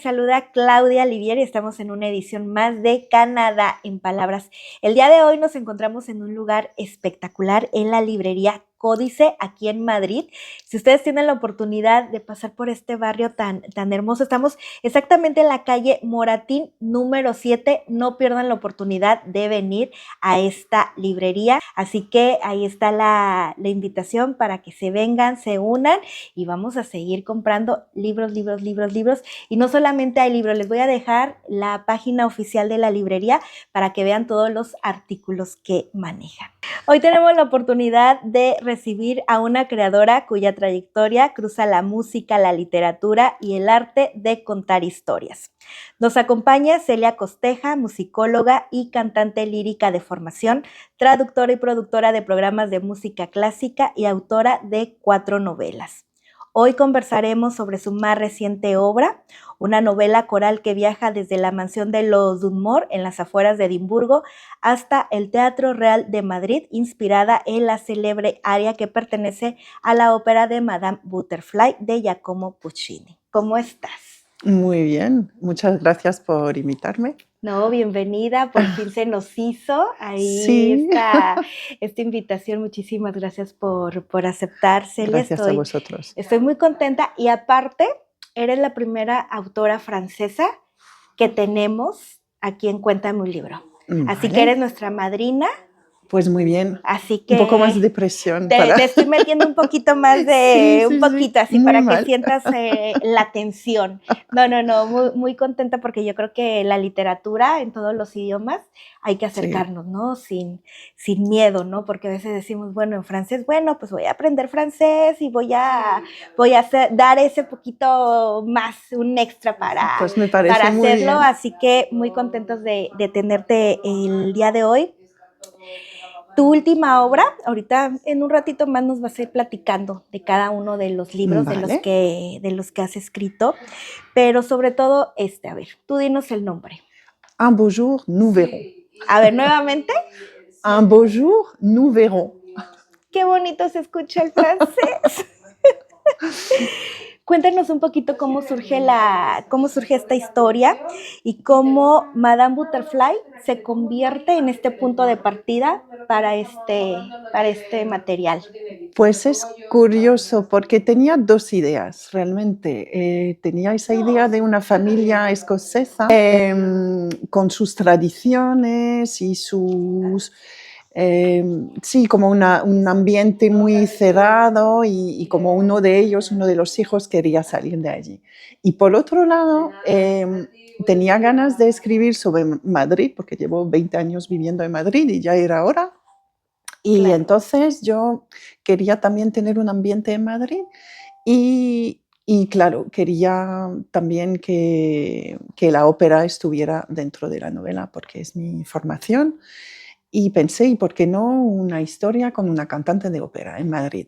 saluda Claudia Livier y estamos en una edición más de Canadá en Palabras. El día de hoy nos encontramos en un lugar espectacular en la librería Códice, aquí en Madrid. Si ustedes tienen la oportunidad de pasar por este barrio tan hermoso, estamos exactamente en la calle Moratín número 7. No pierdan la oportunidad de venir a esta librería. Así que ahí está la invitación para que se vengan, se unan y vamos a seguir comprando libros. Y no solamente hay libros, les voy a dejar la página oficial de la librería para que vean todos los artículos que manejan. Hoy tenemos la oportunidad de recibir a una creadora cuya trayectoria cruza la música, la literatura y el arte de contar historias. Nos acompaña Celia Costeja, musicóloga y cantante lírica de formación, traductora y productora de programas de música clásica y autora de 4 novelas. Hoy conversaremos sobre su más reciente obra, una novela coral que viaja desde la mansión de los Dunmore en las afueras de Edimburgo hasta el Teatro Real de Madrid, inspirada en la célebre aria que pertenece a la ópera de Madame Butterfly de Giacomo Puccini. ¿Cómo estás? Muy bien, muchas gracias por invitarme. No, bienvenida, por fin se nos hizo ahí Sí. esta invitación. Muchísimas gracias por aceptar, Celia. Gracias a vosotros. Estoy muy contenta y aparte, eres la primera autora francesa que tenemos aquí en Cuéntame un libro. Vale. Así que eres nuestra madrina. Pues muy bien. Así que un poco más de presión. Te estoy metiendo un poquito más de, sí, un poquito así muy para mal. que sientas la tensión. No, muy contenta porque yo creo que la literatura en todos los idiomas hay que acercarnos, ¿no? Sin miedo, ¿no? Porque a veces decimos, bueno, en francés, bueno, pues voy a aprender francés y voy a dar ese poquito más, un extra para hacerlo. Muy bien. Así que muy contentos de tenerte el día de hoy. Tu última obra, ahorita en un ratito más nos vas a ir platicando de cada uno de los libros Vale. de los que has escrito, pero sobre todo a ver, tú dinos el nombre. Un beau jour, nous verrons. A ver, nuevamente. Un beau jour, nous verrons. Qué bonito se escucha el francés. Cuéntanos un poquito cómo surge esta historia y cómo Madame Butterfly se convierte en este punto de partida para este material. Pues es curioso porque tenía 2 ideas realmente. Tenía esa idea de una familia escocesa con sus tradiciones y sus... sí, como un ambiente muy cerrado y como uno de los hijos quería salir de allí. Y por otro lado, tenía ganas de escribir sobre Madrid, porque llevo 20 años viviendo en Madrid y ya era hora. Y claro. Entonces yo quería también tener un ambiente en Madrid y claro, quería también que la ópera estuviera dentro de la novela, porque es mi formación. Y pensé, ¿y por qué no una historia con una cantante de ópera en Madrid?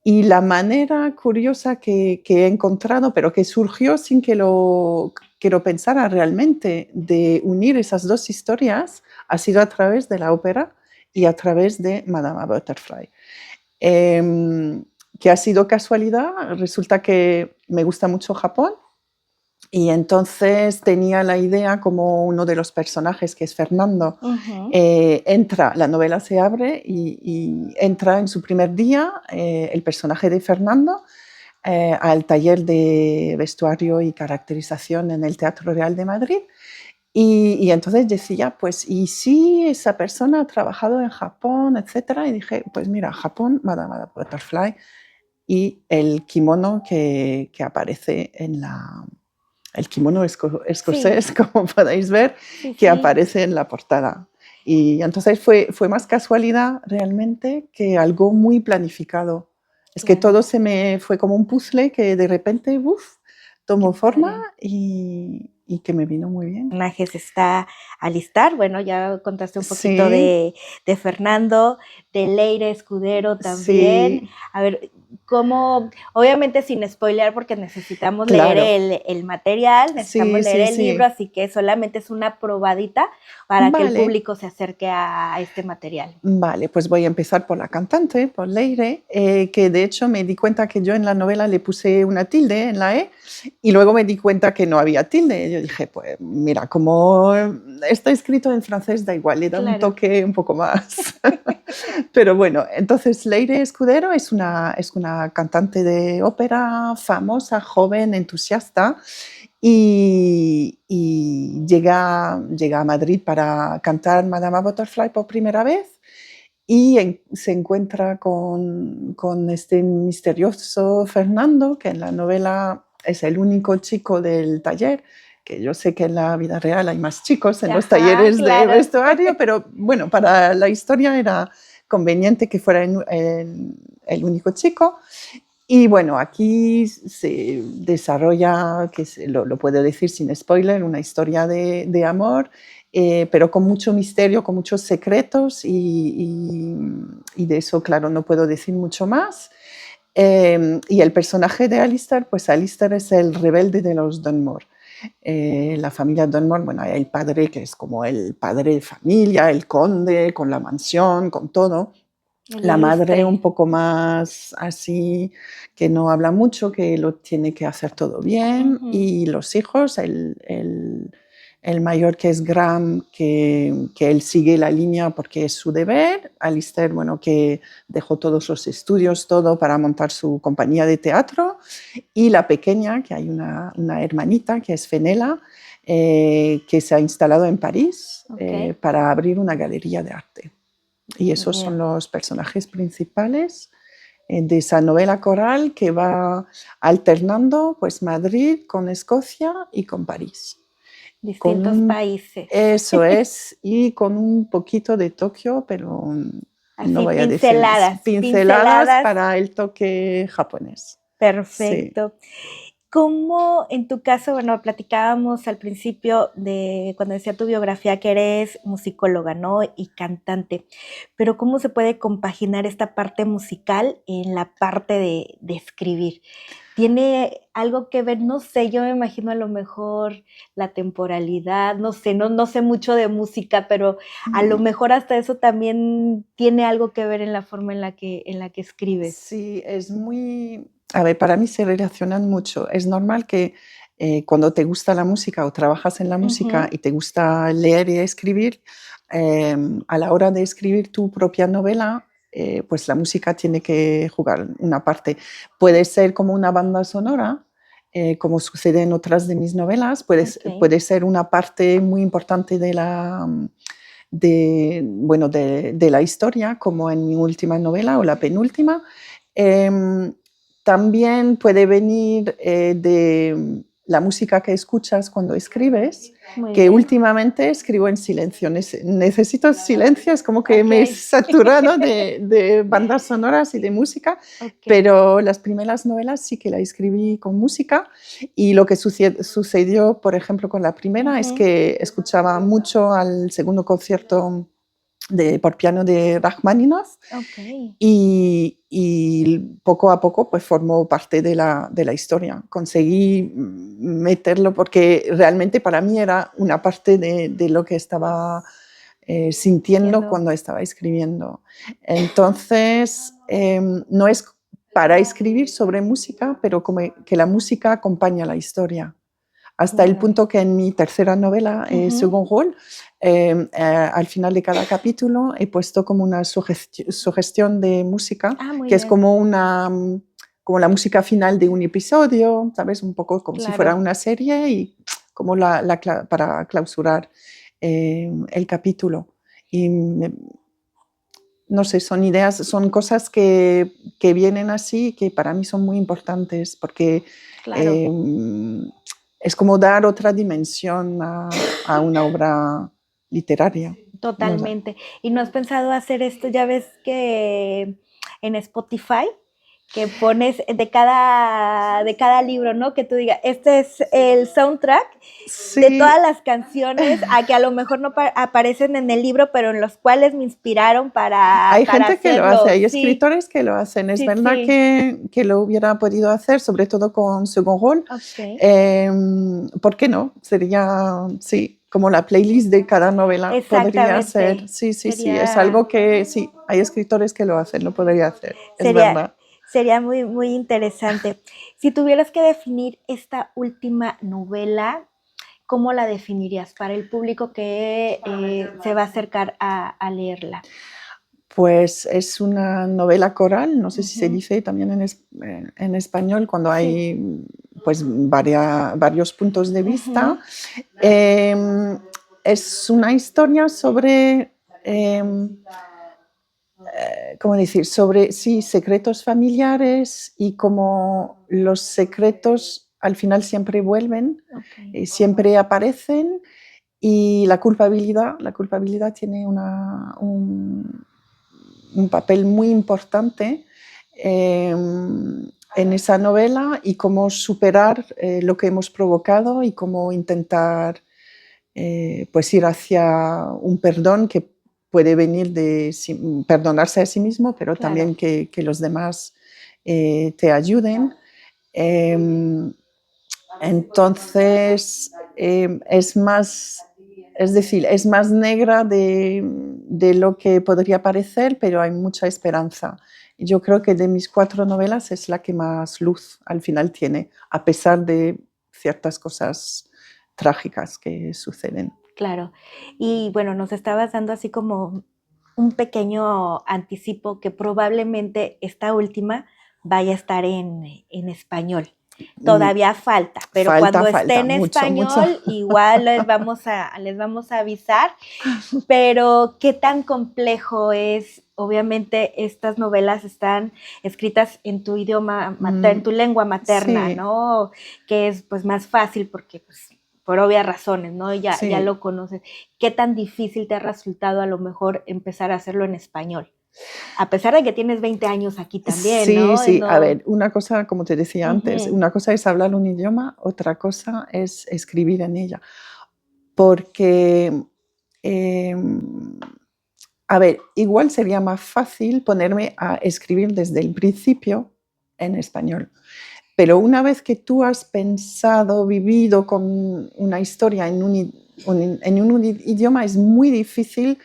Y la manera curiosa que he encontrado, pero que surgió sin que lo pensara realmente, de unir esas 2 historias, ha sido a través de la ópera y a través de Madame Butterfly. Que ha sido casualidad, resulta que me gusta mucho Japón. Y entonces tenía la idea como uno de los personajes, que es Fernando, entra, la novela se abre y entra en su primer día el personaje de Fernando al taller de vestuario y caracterización en el Teatro Real de Madrid. Y entonces decía, pues, ¿y si esa persona ha trabajado en Japón, etcétera? Y dije, pues mira, Japón, Madame Butterfly y el kimono que aparece en la... El kimono escocés, sí. Como podéis ver, que aparece en la portada. Y entonces fue más casualidad realmente que algo muy planificado. Es que todo se me fue como un puzzle que de repente tomó forma y que me vino muy bien. Se está a listar. Bueno, ya contaste un poquito de Fernando, de Leire Escudero también. Sí. A ver, cómo, obviamente sin spoilear, porque necesitamos Claro. leer el material, necesitamos Sí, leer sí, el libro, sí. así que solamente es una probadita para que el Vale. público se acerque a este material. Vale, pues voy a empezar por la cantante, por Leire, que de hecho me di cuenta que yo en la novela le puse una tilde en la E y luego me di cuenta que no había tilde. Yo dije, pues mira, como está escrito en francés, da igual, le da un Claro. toque un poco más. Pero bueno, entonces Leire Escudero es una cantante de ópera famosa, joven, entusiasta y llega a Madrid para cantar Madama Butterfly por primera vez y se encuentra con este misterioso Fernando, que en la novela es el único chico del taller, que yo sé que en la vida real hay más chicos en los Ajá, talleres de claro. vestuario, pero bueno, para la historia era conveniente que fuera el único chico. Y bueno, aquí se desarrolla, lo puedo decir sin spoiler, una historia de amor, pero con mucho misterio, con muchos secretos y de eso, claro, no puedo decir mucho más. Y el personaje de Alistair, pues Alistair es el rebelde de los Dunmore. La familia Dunmore, bueno, hay el padre que es como el padre de familia, el conde, con la mansión, con todo. La madre un poco más así, que no habla mucho, que lo tiene que hacer todo bien. Y los hijos, el mayor que es Graham, que él sigue la línea porque es su deber. Alistair, bueno, que dejó todos los estudios, todo para montar su compañía de teatro. Y la pequeña, que hay una hermanita, que es Fenella, que se ha instalado en París para abrir una galería de arte. Y esos son los personajes principales de esa novela coral que va alternando pues Madrid con Escocia y con París. Distintos países. Eso es, y con un poquito de Tokio, pero así, no voy a decir pinceladas para el toque japonés. Perfecto. Sí. ¿Cómo en tu caso, bueno, platicábamos al principio de cuando decía tu biografía que eres musicóloga, ¿no? Y cantante, pero ¿cómo se puede compaginar esta parte musical en la parte de escribir? ¿Tiene algo que ver? No sé, yo me imagino a lo mejor la temporalidad, no sé, no sé mucho de música, pero a lo mejor hasta eso también tiene algo que ver en la forma en la que escribes. Sí, es muy... A ver, para mí se relacionan mucho. Es normal que cuando te gusta la música o trabajas en la música y te gusta leer y escribir, a la hora de escribir tu propia novela, pues la música tiene que jugar una parte. Puede ser como una banda sonora, como sucede en otras de mis novelas, puede ser una parte muy importante de la historia, como en mi última novela o la penúltima. También puede venir de la música que escuchas cuando escribes, que últimamente escribo en silencio. Necesito silencio, es como que me he saturado de bandas sonoras y de música, pero las primeras novelas sí que la escribí con música y lo que sucedió, por ejemplo, con la primera es que escuchaba mucho al segundo concierto por piano de Rachmaninoff y poco a poco pues formó parte de la historia. Conseguí meterlo porque realmente para mí era una parte de lo que estaba sintiendo cuando estaba escribiendo. Entonces, no es para escribir sobre música, pero como que la música acompaña la historia. Hasta el punto que en mi tercera novela, Second Rôle, al final de cada capítulo he puesto como una sugestión de música, que es como la música final de un episodio, ¿sabes? Un poco como si fuera una serie y como para clausurar el capítulo. Y no sé, son ideas, son cosas que vienen así, que para mí son muy importantes, porque es como dar otra dimensión a una obra literaria. Totalmente. ¿Y no has pensado hacer esto? Ya ves que en Spotify que pones de cada libro, ¿no? Que tú digas, este es el soundtrack de Sí, todas las canciones a que a lo mejor no aparecen en el libro, pero en los cuales me inspiraron hay para gente que lo hace, hacerlo. hay Sí, escritores que lo hacen. Es sí, verdad sí. que lo hubiera podido hacer, sobre todo con Second Rôle. Ok. ¿Por qué no? Sería, sí, como la playlist de cada novela podría ser. Exactamente. Sí, sí, sí, es Sería, algo que sí, hay escritores que lo hacen, lo podría hacer, es sería, verdad. sería muy, muy interesante. Si tuvieras que definir esta última novela, ¿cómo la definirías para el público que se va a acercar a leerla? Pues es una novela coral, no sé si se Ujú. dice también en español, cuando Sí. hay pues varios puntos de vista. Ujú. Eh, es una historia sobre, ¿cómo decir? Sobre, sí, secretos familiares y cómo los secretos al final siempre vuelven, Ok. siempre aparecen y la culpabilidad tiene un papel muy importante en esa novela y cómo superar lo que hemos provocado y cómo intentar pues ir hacia un perdón que puede venir de perdonarse a sí mismo, pero Claro. también que los demás te ayuden. Eh, entonces, es más, es decir, es más negra de lo que podría parecer, pero hay mucha esperanza. Yo creo que de mis 4 novelas es la que más luz al final tiene, a pesar de ciertas cosas trágicas que suceden. Claro. Y bueno, nos estabas dando así como un pequeño anticipo que probablemente esta última vaya a estar en español. Mm, Todavía falta, pero falta, cuando esté falta, en mucho, mucho. español, igual les vamos a avisar. Pero qué tan complejo es, obviamente estas novelas están escritas en tu idioma materno, en Mm, tu lengua materna, sí, ¿no? Que es pues más fácil porque pues por obvias razones, ¿no? Ya sí. lo conoces. ¿Qué tan difícil te ha resultado a lo mejor empezar a hacerlo en español? A pesar de que tienes 20 años aquí también, Sí, ¿no? sí. A No. ver, una cosa, como te decía antes, Uh-huh. una cosa es hablar un idioma, otra cosa es escribir en ella. Porque, a ver, igual sería más fácil ponerme a escribir desde el principio en español. Pero una vez que tú has pensado, vivido con una historia en un idioma, es muy difícil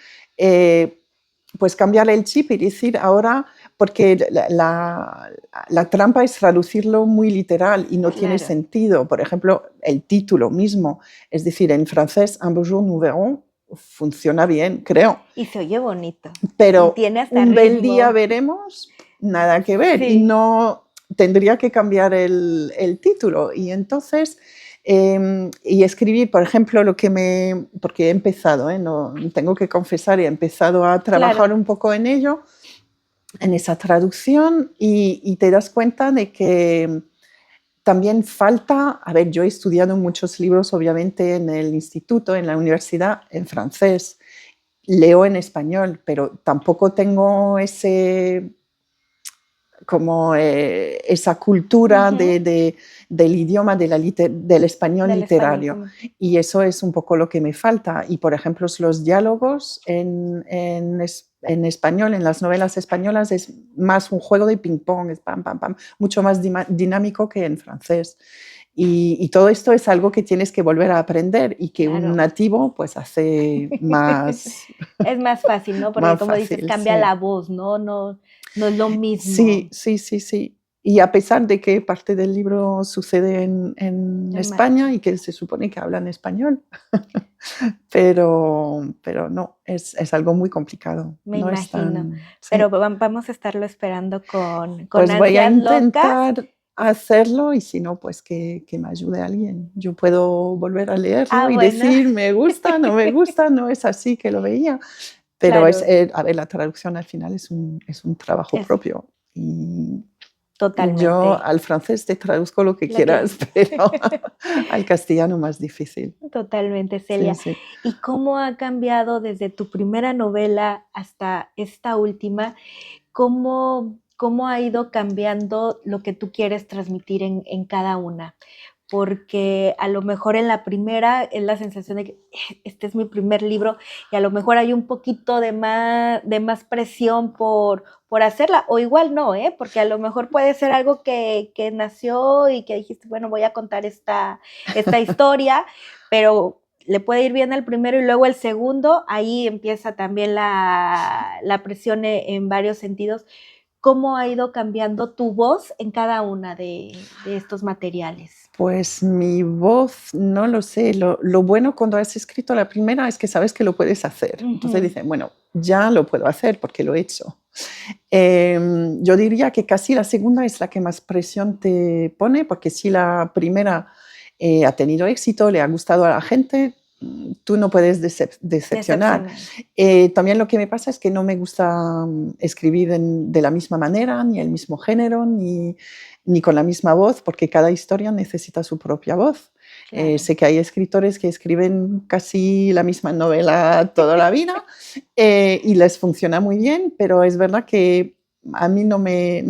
pues cambiar el chip y decir ahora, porque la trampa es traducirlo muy literal y no tiene Claro. sentido. Por ejemplo, el título mismo, es decir, en francés, Un beau jour nous verrons, funciona bien, creo, Y se oye bonito. Y pero tiene hasta un bel día ritmo. veremos, nada que ver. Y Sí. no tendría que cambiar el título. Y entonces, y escribir, por ejemplo, porque he empezado, no, tengo que confesar, he empezado a trabajar Claro. un poco en ello, en esa traducción, y te das cuenta de que también falta, a ver, yo he estudiado muchos libros, obviamente, en el instituto, en la universidad, en francés, leo en español, pero tampoco tengo como esa cultura Uh-huh. del idioma del español Del español literario. como. Y eso es un poco lo que me falta. Y, por ejemplo, los diálogos en español, en las novelas españolas, es más un juego de ping-pong, es pam, pam, pam, mucho más dinámico que en francés. Y todo esto es algo que tienes que volver a aprender y que un Claro. nativo pues hace más, Es más fácil, ¿no? Porque más como dices, fácil, cambia sí. la voz, ¿no? No, no es lo Sí, mismo. sí, sí, sí. Y a pesar de que parte del libro sucede en En más, España y que se supone que hablan español, pero no, es algo muy complicado. me No es imagino. tan... Pero Sí. vamos a estarlo esperando con Pues voy a ansias locas. intentar hacerlo y si no, pues que me ayude alguien. Yo puedo volver a leerlo Ah, y bueno. decir, me gusta, no me gusta, no es así que lo veía. Pero Claro, a ver, la traducción al final es un trabajo es propio. Y yo totalmente al francés te traduzco lo que lo que quieras, pero al castellano más difícil. totalmente, Sí, Celia. sí. ¿Y cómo ha cambiado desde tu primera novela hasta esta última? ¿Cómo cómo ha ido cambiando lo que tú quieres transmitir en cada una. Porque a lo mejor en la primera es la sensación de que este es mi primer libro y a lo mejor hay un poquito de más presión por hacerla, o igual no, porque a lo mejor puede ser algo que nació y que dijiste, bueno, voy a contar esta historia, pero le puede ir bien el primero y luego el segundo, ahí empieza también la presión en varios sentidos. ¿Cómo ha ido cambiando tu voz en cada una de estos materiales? Pues mi voz, no lo sé. Lo bueno cuando has escrito la primera es que sabes que lo puedes hacer. Entonces dicen, bueno, ya lo puedo hacer porque lo he hecho. Yo diría que casi la segunda es la que más presión te pone, porque si la primera ha tenido éxito, le ha gustado a la gente, tú no puedes decepcionar. También lo que me pasa es que no me gusta escribir de la misma manera, ni el mismo género, ni con la misma voz, porque cada historia necesita su propia voz. Claro. Sé que hay escritores que escriben casi la misma novela toda la vida y les funciona muy bien, pero es verdad que a mí no me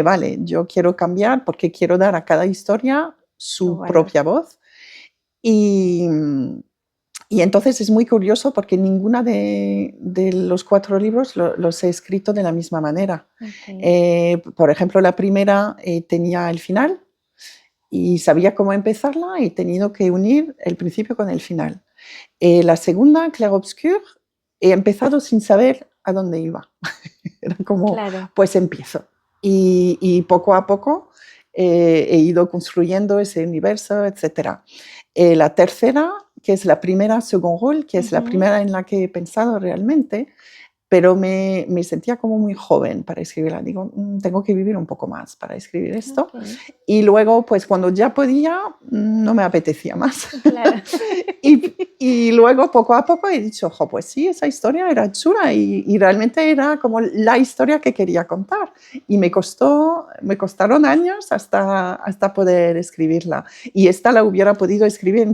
vale. Yo quiero cambiar porque quiero dar a cada historia su propia voz. Y entonces es muy curioso porque ninguna de los 4 libros los he escrito de la misma manera. Okay. Por ejemplo, la primera tenía el final y sabía cómo empezarla y he tenido que unir el principio con el final. La segunda, Clair Obscur, he empezado sin saber a dónde iba. Era como, claro, pues empiezo. Y poco a poco he ido construyendo ese universo, etc. La tercera, que es la primera second role, que es la primera en la que he pensado realmente, pero me sentía como muy joven para escribirla. Digo, tengo que vivir un poco más para escribir esto. Okay. Y luego, pues cuando ya podía, no me apetecía más. Claro. y luego, poco a poco, he dicho, pues sí, esa historia era chula y realmente era como la historia que quería contar. Y me costaron años hasta poder escribirla. Y esta la hubiera podido escribir de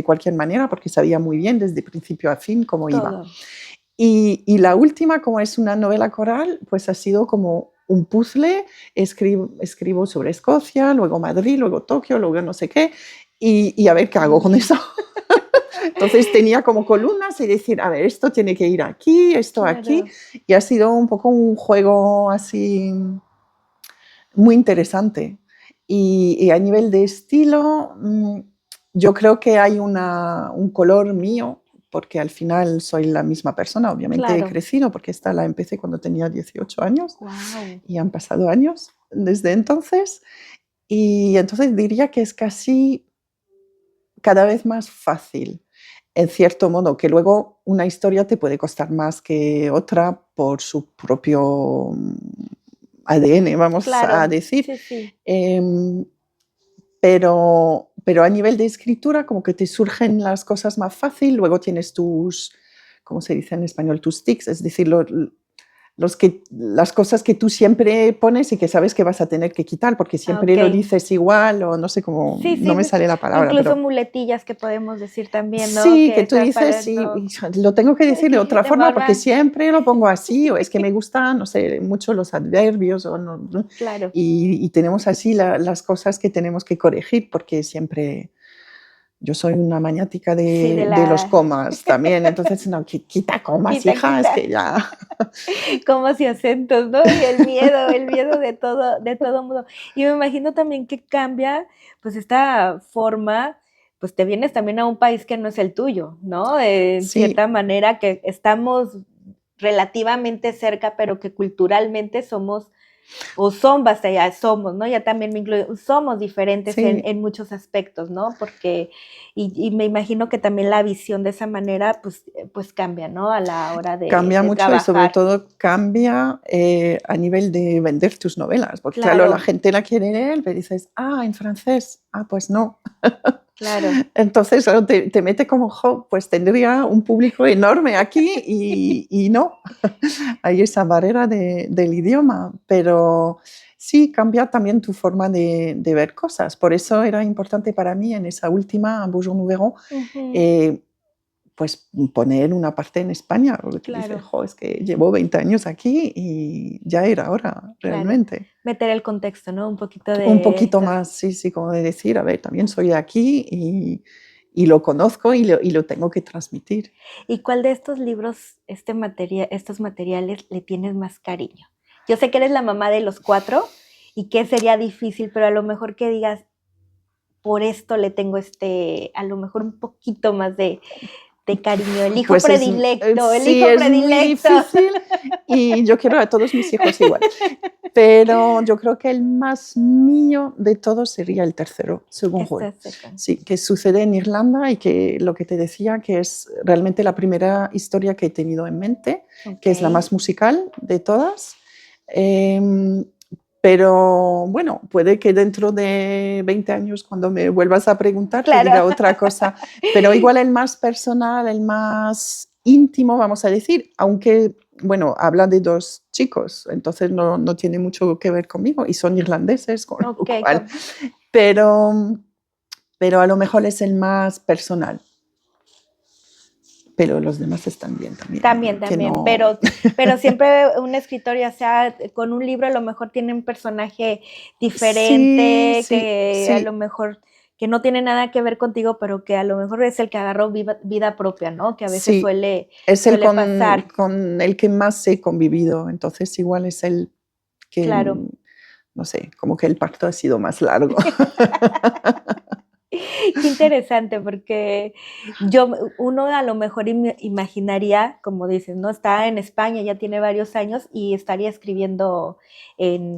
cualquier manera, porque sabía muy bien desde principio a fin cómo iba. Y la última, como es una novela coral, pues ha sido como un puzzle. Escribo sobre Escocia, luego Madrid, luego Tokio, luego no sé qué, y a ver qué hago con eso. Entonces tenía como columnas y decir, a ver, esto tiene que ir aquí, esto aquí, y ha sido un poco un juego así muy interesante. Y a nivel de estilo, yo creo que hay un color mío, porque al final soy la misma persona, obviamente. Claro. He crecido, porque esta la empecé cuando tenía 18 años. Wow. Y han pasado años desde entonces. Y entonces diría que es casi cada vez más fácil, en cierto modo, que luego una historia te puede costar más que otra por su propio ADN, vamos, claro, a decir. Sí, sí. Pero a nivel de escritura, como que te surgen las cosas más fácil, luego tienes tus, ¿cómo se dice en español? Tus tics, es decir, las cosas que tú siempre pones y que sabes que vas a tener que quitar, porque siempre lo dices igual, o no sé cómo, sí, no me sale la palabra. Incluso pero, muletillas que podemos decir también, ¿no? Sí, que tú dices, sí, lo tengo que decir de otra forma, porque siempre lo pongo así, o es que me gustan, no sé, mucho los adverbios, o no, claro. Y tenemos así las cosas que tenemos que corregir, porque siempre... Yo soy una maniática de los comas también, entonces, no, quita comas, hija, es que ya... Comas y acentos, ¿no? Y el miedo de todo mundo. Y me imagino también que cambia, pues, esta forma, pues, te vienes también a un país que no es el tuyo, ¿no? En cierta manera, que estamos relativamente cerca, pero que culturalmente somos... o ya somos, ¿no? Ya también me incluyo, somos diferentes en muchos aspectos, ¿no? Porque, y me imagino que también la visión de esa manera, pues cambia, ¿no? A la hora de cambia mucho trabajar. Y sobre todo cambia a nivel de vender tus novelas, porque claro, la gente la quiere leer, pero dices, en francés, pues no. Claro. Entonces te mete como, pues tendría un público enorme aquí y no, hay esa barrera del idioma, pero sí cambia también tu forma de ver cosas. Por eso era importante para mí en esa última, Bonjour nous verrons, pues poner una parte en España, porque dices, Claro, jo, es que llevo 20 años aquí y ya era hora, claro. realmente. Meter el contexto, ¿no? Un poquito Un de poquito esto. más, sí, sí, como de decir, a ver, también soy de aquí y lo conozco y lo tengo que transmitir. ¿Y cuál de estos libros, estos materiales, le tienes más cariño? Yo sé que eres la mamá de los cuatro y que sería difícil, pero a lo mejor que digas, por esto le tengo a lo mejor un poquito más de cariño, Pues el sí, hijo es muy predilecto. difícil y yo quiero a todos mis hijos igual. Pero yo creo que el más mío de todos sería el tercero, Second Esto Rule. es second. Sí, que sucede en Irlanda y que lo que te decía, que es realmente la primera historia que he tenido en mente, Ok, que es la más musical de todas. Em, pero bueno, puede que dentro de 20 años, cuando me vuelvas a preguntar, te diga claro. otra cosa. Pero igual el más personal, el más íntimo, vamos a decir, aunque, bueno, habla de dos chicos, entonces no tiene mucho que ver conmigo y son irlandeses, con lo Ok, cual, pero, pero a lo mejor es el más personal. Pero los demás están bien también, que también, no... pero siempre un escritor, ya sea con un libro, a lo mejor tiene un personaje Sí, diferente, sí, que a lo sí, mejor que no tiene nada que ver contigo, pero que a lo mejor es el que agarró vida propia, ¿no? Que a veces sí. Es el suele pasar, con el que más he convivido, entonces igual es el que, claro. no sé, como que el pacto ha sido más largo. Qué interesante, porque uno a lo mejor imaginaría, como dices, ¿no? Está en España, ya tiene varios años y estaría escribiendo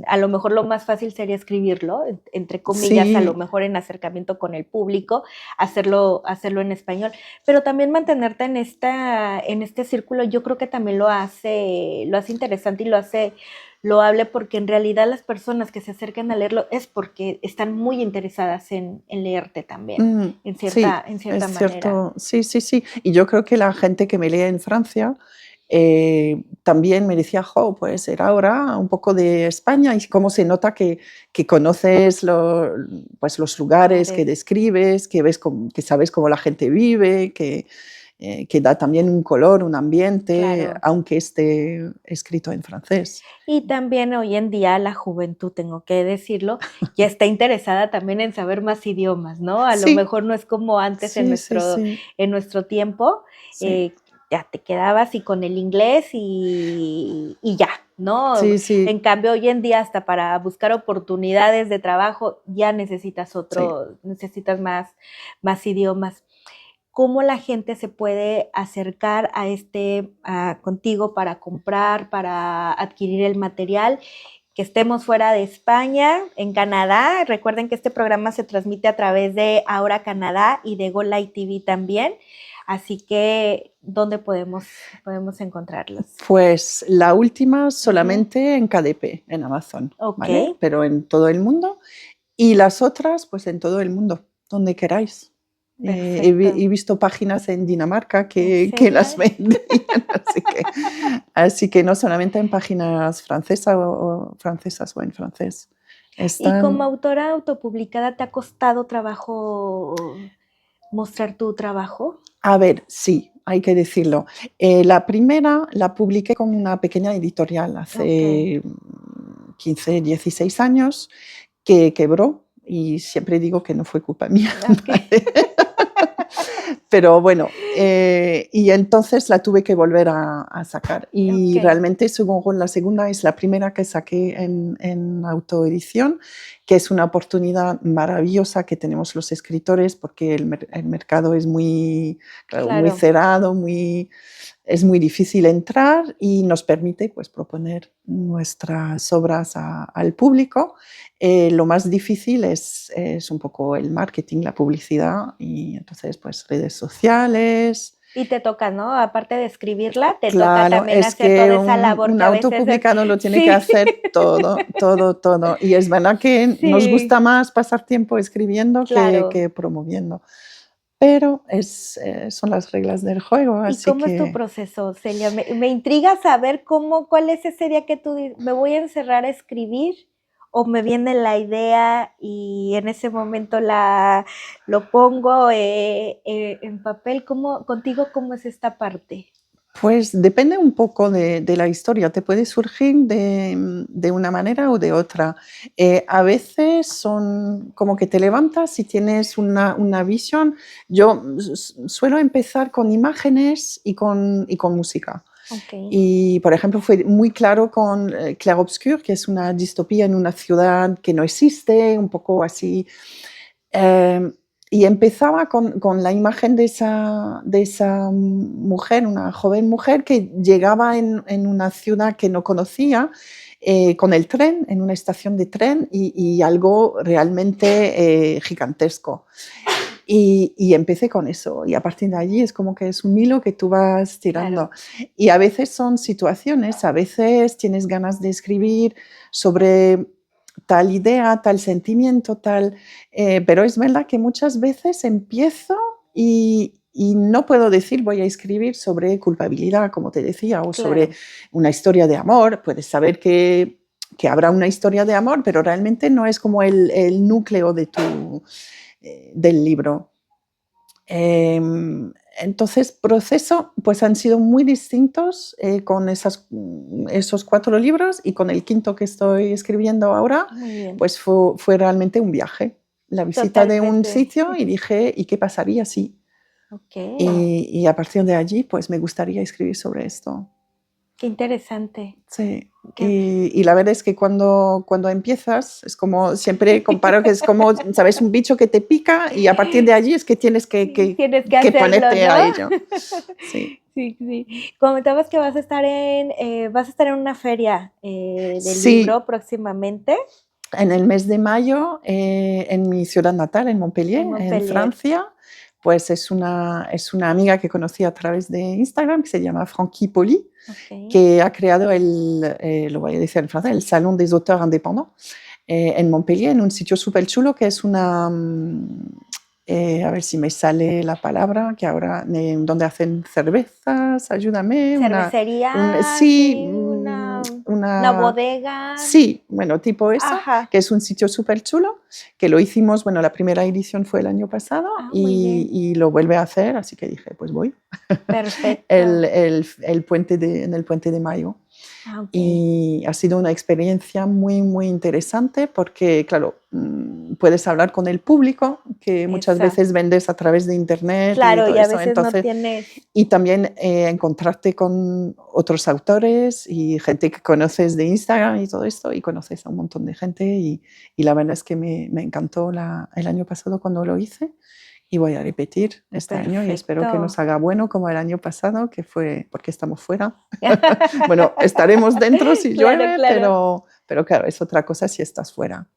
a lo mejor lo más fácil sería escribirlo, entre comillas, a lo Sí, mejor en acercamiento con el público, hacerlo en español, pero también mantenerte en este círculo, yo creo que también lo hace interesante y lo hace loable porque en realidad las personas que se acercan a leerlo es porque están muy interesadas en leerte también, sí, en es cierta manera. cierto, sí, sí, sí. Y yo creo que la gente que me lee en Francia también me decía, jo, pues era ahora un poco de España y cómo se nota que conoces pues los lugares que Lugares, describes, que ves que sabes cómo la gente vive, que da también un color, un ambiente, claro. aunque esté escrito en francés. Y también hoy en día la juventud, tengo que decirlo, ya está interesada también en saber más idiomas, ¿no? A lo Sí, mejor no es como antes sí, sí, sí, en nuestro tiempo, sí, eh, ya te quedabas y con el inglés y ya, ¿no? sí, En sí, cambio, hoy en día hasta para buscar oportunidades de trabajo ya sí. necesitas más idiomas. ¿Cómo la gente se puede acercar contigo para comprar, para adquirir el material? Que estemos fuera de España, en Canadá. Recuerden que este programa se transmite a través de Ahora Canadá y de Go Live TV también. Así que, ¿dónde podemos encontrarlos? Pues la última Ujú. solamente en KDP, en Amazon, Ok, ¿vale? Pero en todo el mundo. Y las otras, pues en todo el mundo, donde queráis. perfecto. He visto páginas en Dinamarca ¿En que serio? las vendían, así que no solamente en páginas francesas francesas o en francés. ¿Y como Están, autora autopublicada te ha costado trabajo mostrar tu trabajo? a ver, sí, hay que decirlo. La primera la publiqué con una pequeña editorial Ok, hace 15, 16 años que quebró y siempre digo que no fue culpa mía. ok, Pero bueno, y entonces la tuve que volver a sacar. ok. Y realmente la segunda es la primera que saqué en autoedición, que es una oportunidad maravillosa que tenemos los escritores porque el mercado es muy, claro, muy Claro. cerrado, es muy difícil entrar y nos permite pues, proponer nuestras obras al público. Lo más difícil es un poco el marketing, la publicidad y entonces pues redes sociales. Y te toca, ¿no? Aparte de escribirla, te toca Claro, también es hacer toda que esa labor un que a veces es. autopublicado lo tiene que Sí, hacer todo, todo, todo. Y es verdad que nos sí, gusta más pasar tiempo escribiendo claro. que promoviendo, pero son las reglas del juego, ¿Y así cómo es tu que proceso, Celia? Me intriga saber cuál es ese día que tú dices, me voy a encerrar a escribir, o me viene la idea y en ese momento lo pongo en papel. Contigo, ¿cómo es esta parte? Pues depende un poco de la historia, te puede surgir de una manera o de otra. A veces son como que te levantas y tienes una visión. Yo suelo empezar con imágenes y con música. Okay. Y, por ejemplo, fue muy claro con Clair Obscur, que es una distopía en una ciudad que no existe, un poco así. Eh, y empezaba con la imagen de esa mujer, una joven mujer que llegaba en una ciudad que no conocía, con el tren, en una estación de tren, y algo realmente gigantesco. Y empecé con eso, y a partir de allí es como que es un hilo que tú vas tirando. Claro. Y a veces son situaciones, a veces tienes ganas de escribir sobre tal idea, tal sentimiento, pero es verdad que muchas veces empiezo y no puedo decir voy a escribir sobre culpabilidad, como te decía, o sobre Claro. una historia de amor. Puedes saber que habrá una historia de amor, pero realmente no es como el núcleo del libro. Entonces, proceso, pues han sido muy distintos con esos 4 libros, y con el quinto que estoy escribiendo ahora, Muy bien. pues fue realmente un viaje. La visita de un Totalmente. sitio, y dije, ¿y qué pasaría si? Ok. Y a partir de allí, pues me gustaría escribir sobre esto. Qué interesante. Sí. Qué- Y la verdad es que cuando empiezas, es como, siempre comparo que es como, ¿sabes? Un bicho que te pica, y a partir de allí es que tienes Tienes que que hacerlo, ponerte a ¿no? ello. Sí. Sí, sí. Comentabas que vas a estar en una feria del Sí, libro próximamente en el mes de mayo, en mi ciudad natal, en Montpellier, en en Montpellier. Francia, pues es una amiga que conocí a través de Instagram, que se llama Frankie Poli, Ok. que ha creado lo voy a decir en francés, el Salón des Auteurs Indépendants, en Montpellier, en un sitio súper chulo, que es a ver si me sale la palabra, que ahora, donde hacen cervezas, ayúdame, Cervecería, sí, sí, una bodega. sí, bueno, tipo eso, Ajá. que es un sitio súper chulo, que lo hicimos, bueno, la primera edición fue el año pasado, Ah, muy bien. y lo vuelve a hacer, así que dije, pues voy, Perfecto. en el puente de mayo. Ah, ok. Y ha sido una experiencia muy, muy interesante, porque, claro, puedes hablar con el público, que muchas Eso. veces vendes a través de internet y Claro, todo y a eso. veces no Entonces, tienes. y también encontrarte con otros autores y gente que conoces de Instagram y todo esto, y conoces a un montón de gente, y la verdad es que me encantó el año pasado cuando lo hice, y voy a repetir este año, y espero que nos Perfecto. haga bueno como el año pasado, que fue porque estamos fuera. Bueno, estaremos dentro si Claro, llueve, claro. pero claro, es otra cosa si estás fuera.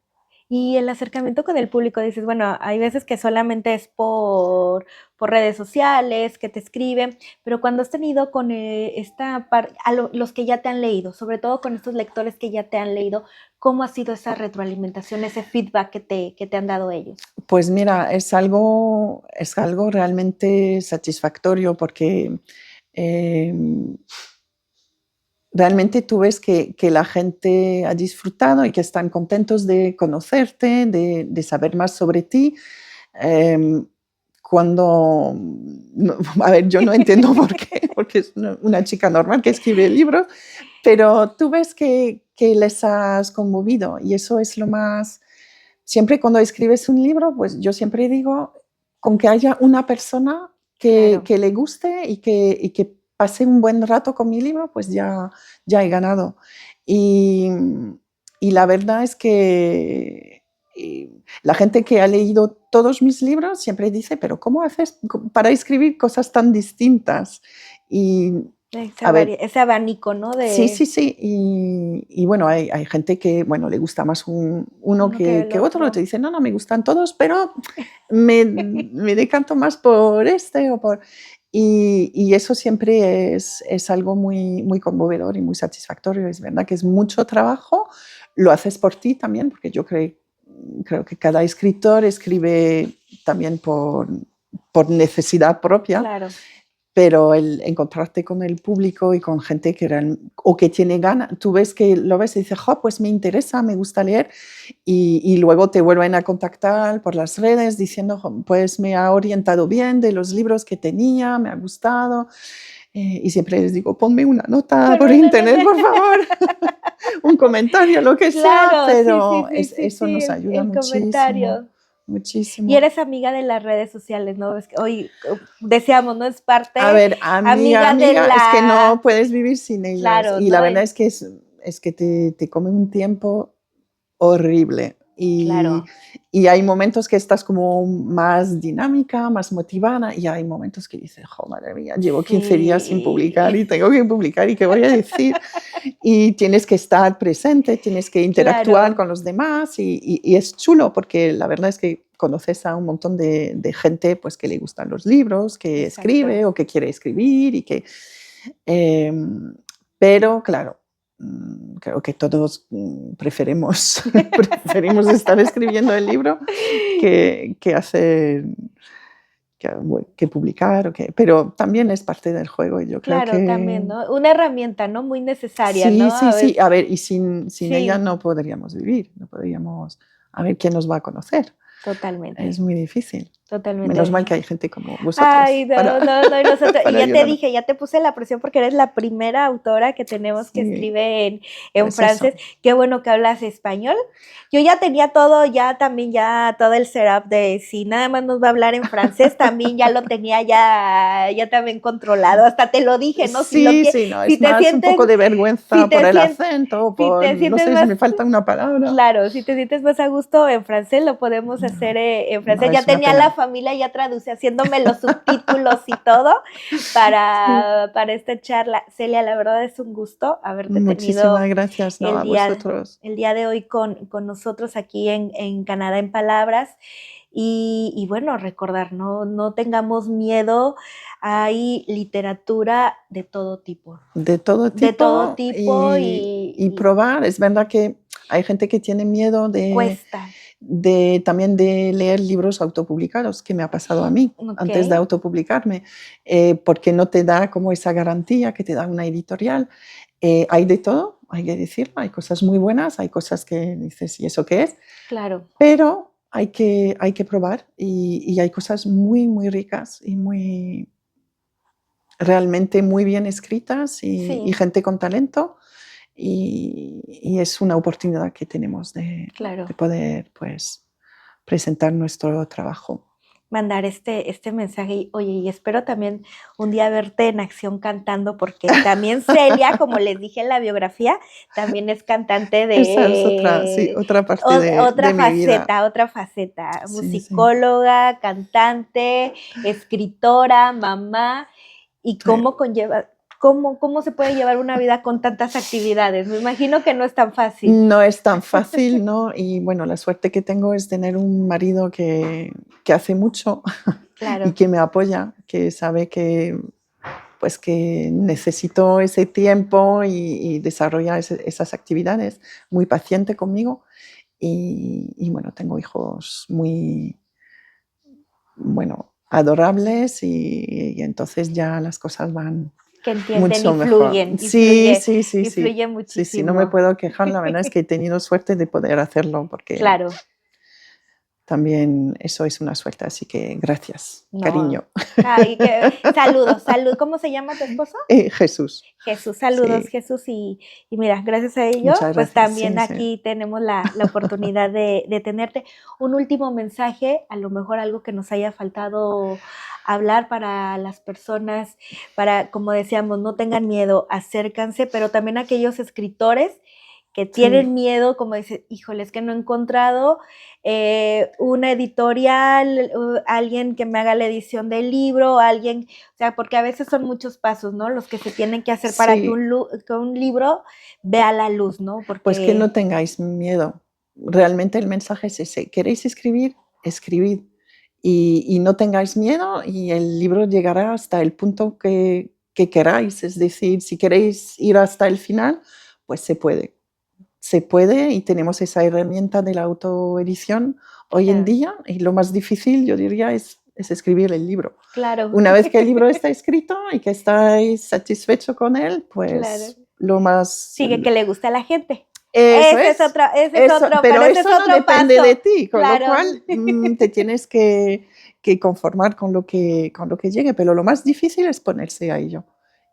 Y el acercamiento con el público, dices, bueno, hay veces que solamente es por redes sociales, que te escriben, pero cuando has tenido con esta parte, los que ya te han leído, sobre todo con estos lectores que ya te han leído, ¿cómo ha sido esa retroalimentación, ese feedback que te han dado ellos? Pues mira, es algo realmente satisfactorio, porque em, realmente tú ves que la gente ha disfrutado y que están contentos de conocerte, de saber más sobre ti. Em, cuando, a ver, yo no entiendo por qué, porque es una chica normal que escribe libros, pero tú ves que les has conmovido, y eso es lo más. Siempre cuando escribes un libro, pues yo siempre digo, con que haya una persona Claro. que le guste y que pase un buen rato con mi libro, pues ya he ganado. Y, y la verdad es que la gente que ha leído todos mis libros siempre dice, pero ¿cómo haces para escribir cosas tan distintas? Y a ver, Ese abanico, ¿no? sí, sí, De sí. Y bueno, hay gente que, bueno, le gusta más uno uno que que el otro. Te otro. dice, no, no, me gustan todos, pero me decanto más por este o por. Y eso siempre es algo muy, muy conmovedor y muy satisfactorio. Es verdad que es mucho trabajo, lo haces por ti también, porque yo creo que cada escritor escribe también por necesidad propia. Claro. pero el encontrarte con el público y con gente o que tiene ganas, tú ves que lo ves y dices, "Jo, pues me interesa, me gusta leer", y luego te vuelven a contactar por las redes diciendo, "Jo, pues me ha orientado bien de los libros que tenía, me ha gustado", y siempre les digo, ponme una nota por internet, por favor, un comentario, lo que sea, Claro, sí, pero sí, sí, sí, eso sí, nos ayuda el muchísimo, comentario. Y muchísimo. eres amiga de las redes sociales, ¿no? Es que hoy decíamos, ¿no? Es parte A ver, amiga, amiga de amiga, es que no la... puedes vivir sin ellas. Claro, Y ¿no? la verdad es que te comen un tiempo horrible. Claro, Y hay momentos que estás como más dinámica, más motivada, y hay momentos que dices, jo, madre mía, llevo 15 días sin publicar sí, y tengo que publicar y qué voy a decir. Y tienes que estar presente, tienes que interactuar claro, con los demás y es chulo porque la verdad es que conoces a un montón de gente pues, que le gustan los libros, que exacto. escribe o que quiere escribir y que... pero claro, creo que todos preferimos estar escribiendo el libro que hacer, que publicar, pero también es parte del juego y yo creo Claro, que también, ¿no? Una herramienta, ¿no? Muy necesaria, ¿no? sí, sí, A sí. veces, A ver, y sin ella sí, no podríamos vivir, no podríamos, a ver quién nos va a conocer. Es totalmente, muy difícil. Menos mal totalmente. que hay gente como Ay, vosotros no, no, no, y nosotros, y para ya te ayudarnos. dije, ya te puse la presión porque eres la primera autora que tenemos que Sí, escribe en pues eso. francés. Qué bueno que hablas español. Yo ya tenía todo, ya también ya todo el setup de si nada más nos va a hablar en francés, también ya lo tenía ya también controlado. Hasta te lo dije, ¿no? Si lo Sí, que, sí, no, si es te más un sientes, poco de si vergüenza por te el sientes, acento, si por, te no sientes sé, si más, me falta una palabra. claro, si te sientes más a gusto en francés, lo podemos hacer No, en no, francés. Ya es una tenía la pena. familia ya traducida, haciéndome los subtítulos y todo Sí. para esta charla. Celia, la verdad es un gusto haberte Muchísimas tenido gracias, no, el a día, vosotros. el día de hoy con nosotros aquí en Canadá en Palabras. Y bueno, recordar, no tengamos miedo, hay literatura De de todo todo tipo y probar. Es verdad que hay gente que tiene miedo y cuesta, también de leer libros autopublicados, que me ha pasado a mí ¿ok? antes de autopublicarme, porque no te da como esa garantía que te da una editorial. Hay de todo, hay que decirlo, hay cosas muy buenas, hay cosas que dices, ¿y eso qué es? Claro, Pero hay que probar y hay cosas muy, muy ricas y muy, realmente muy bien escritas y sí, gente con talento y es una oportunidad que tenemos de claro. poder pues, presentar nuestro trabajo. Mandar este mensaje y, oye, y espero también un día verte en acción cantando, porque también Celia, como les dije en la biografía, también es cantante Esa es otra, sí, de otra parte de mi vida. otra faceta, Sí, sí. musicóloga, cantante, escritora, mamá, y Sí. cómo conlleva, cómo se puede llevar una vida con tantas actividades. Me imagino que no es tan fácil. No es tan fácil, ¿no? Y bueno, la suerte que tengo es tener un marido que hace mucho y Claro, que me apoya, que sabe que, pues que necesito ese tiempo y desarrollar esas actividades, muy paciente conmigo. Y bueno, tengo hijos muy, bueno, adorables y entonces ya las cosas van que entienden mucho mejor. Sí, sí, sí, sí. influye Sí, sí, no me muchísimo. puedo quejar. La verdad es que he tenido suerte de poder hacerlo porque Claro, también eso es una suerte. Así que gracias, no. cariño. Ay, saludos, salud. ¿Cómo se llama tu esposo? Jesús, Jesús, saludos, sí, Jesús. Y mira, gracias a ello, muchas pues gracias. también Sí, sí. aquí tenemos la oportunidad de tenerte. Un último mensaje, a lo mejor algo que nos haya faltado hablar para las personas, para, como decíamos, no tengan miedo, acércanse, pero también aquellos escritores que Sí. tienen miedo, como dicen, híjole, es que no he encontrado una editorial, alguien que me haga la edición del libro, alguien, o sea, porque a veces son muchos pasos, ¿no? Los que se tienen que hacer para que Sí, que un libro vea la luz, ¿no? pues que no Porque, tengáis miedo. Realmente el mensaje es ese. ¿Queréis escribir? Escribid. Y no tengáis miedo y el libro llegará hasta el punto que queráis. Es decir, si queréis ir hasta el final, pues se puede. Se puede y tenemos esa herramienta de la autoedición hoy en claro, día y lo más difícil, yo diría, es es escribir el libro. Claro. Una vez que el libro está escrito y que estáis satisfecho con él, pues Claro. lo más... Sigue que le guste a la gente. Eso Ese es. es otro, Pero eso no depende paso. de ti, con Claro. lo cual te tienes que conformar con lo que llegue, pero lo más difícil es ponerse a ello.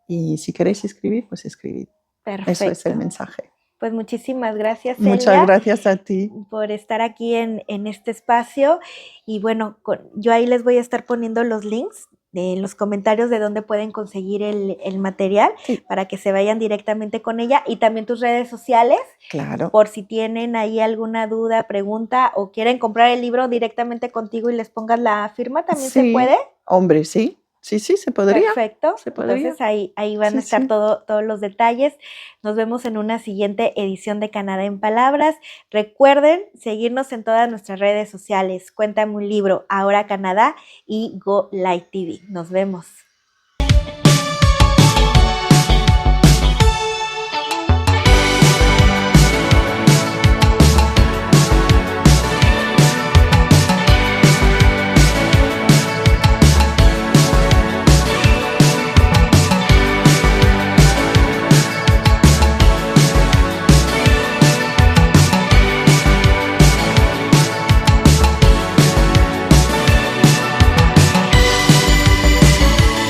Y si queréis escribir, pues escribid. Perfecto. Eso es el mensaje. Pues muchísimas gracias, Celia. Muchas gracias a ti. Por estar aquí en este espacio. Y bueno, yo ahí les voy a estar poniendo los links en los comentarios de dónde pueden conseguir el material, Sí. para que se vayan directamente con ella, y también tus redes sociales, claro, por si tienen ahí alguna duda, pregunta o quieren comprar el libro directamente contigo y les pongas la firma, ¿también se puede? Hombre, sí, se podría. Perfecto, se podría. Entonces ahí van a estar todos los detalles. Nos vemos en una siguiente edición de Canadá en Palabras. Recuerden seguirnos en todas nuestras redes sociales, Cuéntame un libro, Ahora Canadá y Go Light TV. Nos vemos.